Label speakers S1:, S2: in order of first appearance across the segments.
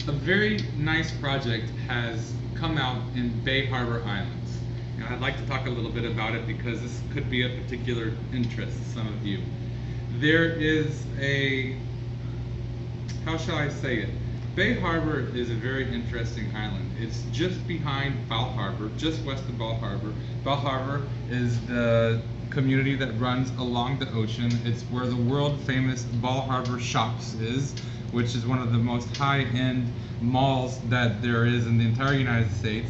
S1: A very nice project has come out in Bay Harbor Islands. And I'd like to talk a little bit about it because this could be of particular interest to some of you. There is how shall I say it? Bay Harbor is a very interesting island. It's just behind Bal Harbour, just west of Bal Harbour. Bal Harbour is the community that runs along the ocean. It's where the world famous Bal Harbour Shops is, which is one of the most high-end malls that there is in the entire United States.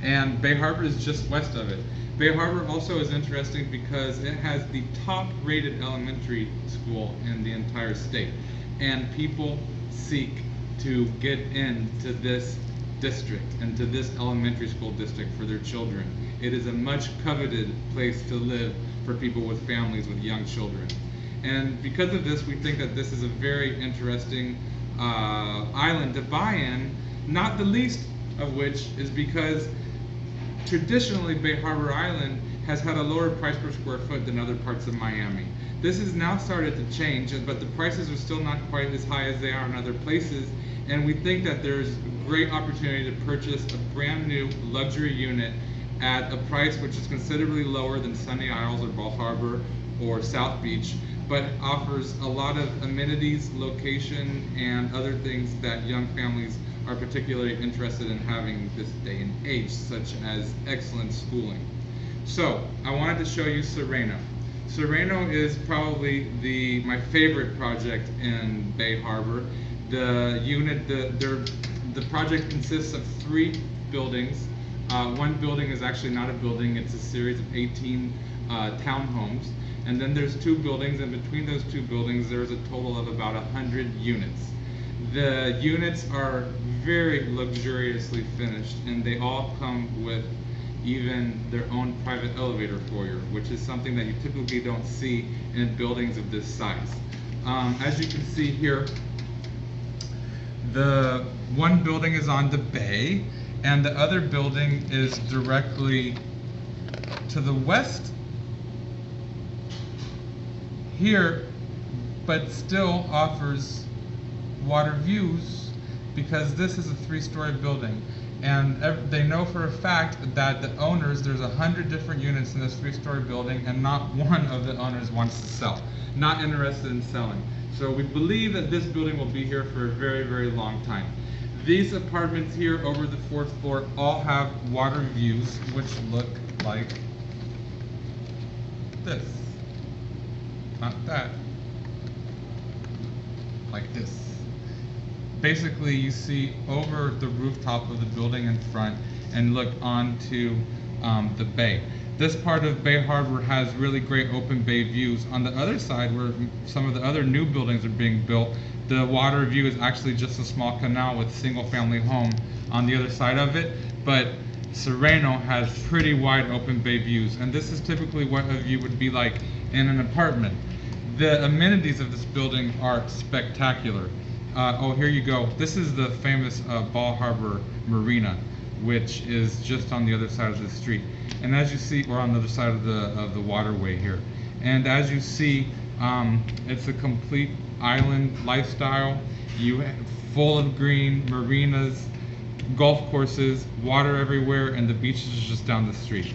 S1: And Bay Harbor is just west of it. Bay Harbor also is interesting because it has the top-rated elementary school in the entire state. And people seek to get into this district and to this elementary school district for their children. It is a much coveted place to live for people with families with young children. And because of this, we think that this is a very interesting island to buy in, not the least of which is because traditionally Bay Harbor Island has had a lower price per square foot than other parts of Miami. This has now started to change, but the prices are still not quite as high as they are in other places, and we think that there's great opportunity to purchase a brand new luxury unit at a price which is considerably lower than Sunny Isles or Bal Harbour or South Beach, but offers a lot of amenities, location, and other things that young families are particularly interested in having this day and age, such as excellent schooling. So, I wanted to show you Sereno. Sereno is probably my favorite project in Bay Harbor. The project consists of 3 buildings. One building is actually not a building, it's a series of 18 townhomes. And then there's 2 buildings, and between those 2 buildings there's a total of about 100 units. The units are very luxuriously finished, and they all come with even their own private elevator foyer, which is something that you typically don't see in buildings of this size. As you can see here, the one building is on the bay, and the other building is directly to the west here, but still offers water views because this is a 3-story building. And they know for a fact that the owners, there's 100 different units in this 3-story building, and not one of the owners wants to sell, not interested in selling. So we believe that this building will be here for a very, very long time. These apartments here over the 4th floor all have water views, which look like this. Not that. Like this. Basically, you see over the rooftop of the building in front and look onto the bay. This part of Bay Harbor has really great open bay views. On the other side, where some of the other new buildings are being built, the water view is actually just a small canal with single-family home on the other side of it. But Sereno has pretty wide open bay views, and this is typically what a view would be like in an apartment. The amenities of this building are spectacular. Oh, here you go. This is the famous Bal Harbour Marina, which is just on the other side of the street. And as you see, or on the other side of the waterway here. And as you see, it's a complete island lifestyle. Full of green, marinas, golf courses, water everywhere, and the beach is just down the street.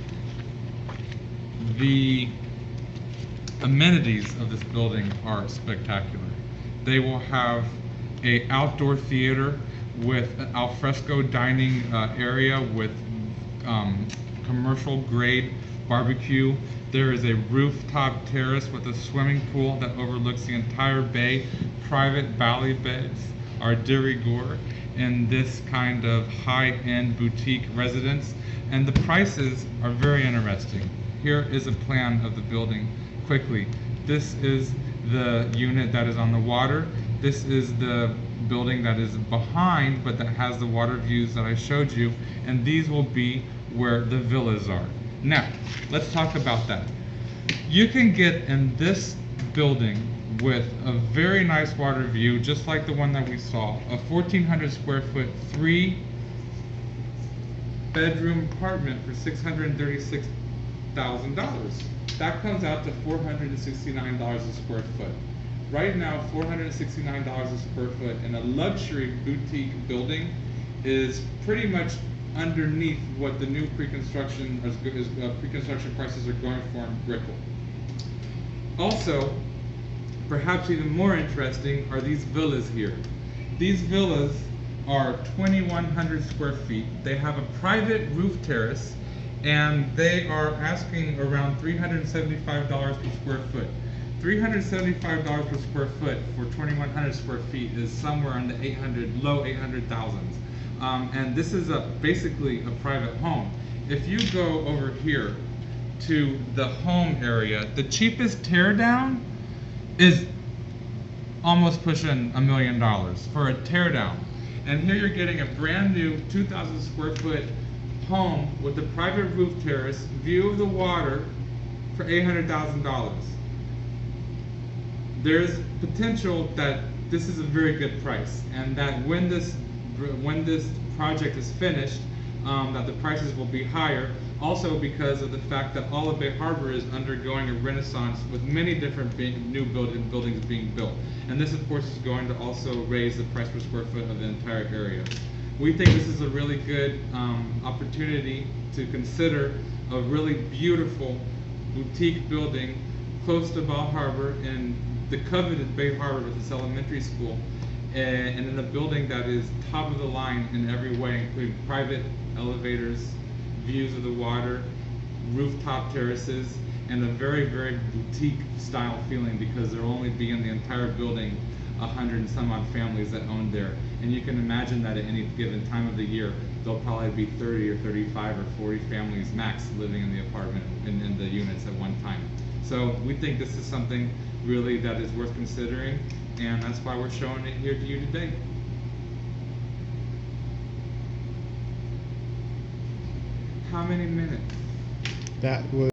S1: The amenities of this building are spectacular. They will have an outdoor theater with an alfresco dining area with commercial grade barbecue. There is a rooftop terrace with a swimming pool that overlooks the entire bay. Private valley beds are de rigueur in this kind of high-end boutique residence, and the prices are very interesting. Here is a plan of the building quickly. This is the unit that is on the water. This is the building that is behind, but that has the water views that I showed you, and these will be where the villas are. Now, let's talk about that. You can get in this building with a very nice water view, just like the one that we saw, a 1,400 square foot, 3-bedroom apartment for $636,000. That comes out to $469 a square foot. right now $469 a square foot, and a luxury boutique building is pretty much underneath what the new pre-construction pre-construction prices are going for in Brickell. Also, perhaps even more interesting are these villas here. These villas are 2,100 square feet. They have a private roof terrace, and they are asking around $375 per square foot. $375 per square foot for 2,100 square feet is somewhere in the low 800,000s. And this is basically a private home. If you go over here to the home area, the cheapest teardown is almost pushing $1 million for a teardown. And here you're getting a brand new 2,000 square foot home with a private roof terrace, view of the water for $800,000. There's potential that this is a very good price, and that when this project is finished, that the prices will be higher. Also because of the fact that all of Bay Harbor is undergoing a renaissance with many different new buildings being built. And this of course is going to also raise the price per square foot of the entire area. We think this is a really good opportunity to consider a really beautiful boutique building close to Bal Harbour in the coveted Bay Harbor with its elementary school, and in a building that is top of the line in every way, including private elevators, views of the water, rooftop terraces, and a very, very boutique style feeling, because there will only be in the entire building 100 and some odd families that own there. And you can imagine that at any given time of the year, there'll probably be 30 or 35 or 40 families max living in the apartment, in the units at one time. So we think this is something really that is worth considering, and that's why we're showing it here to you today. How many minutes?
S2: That was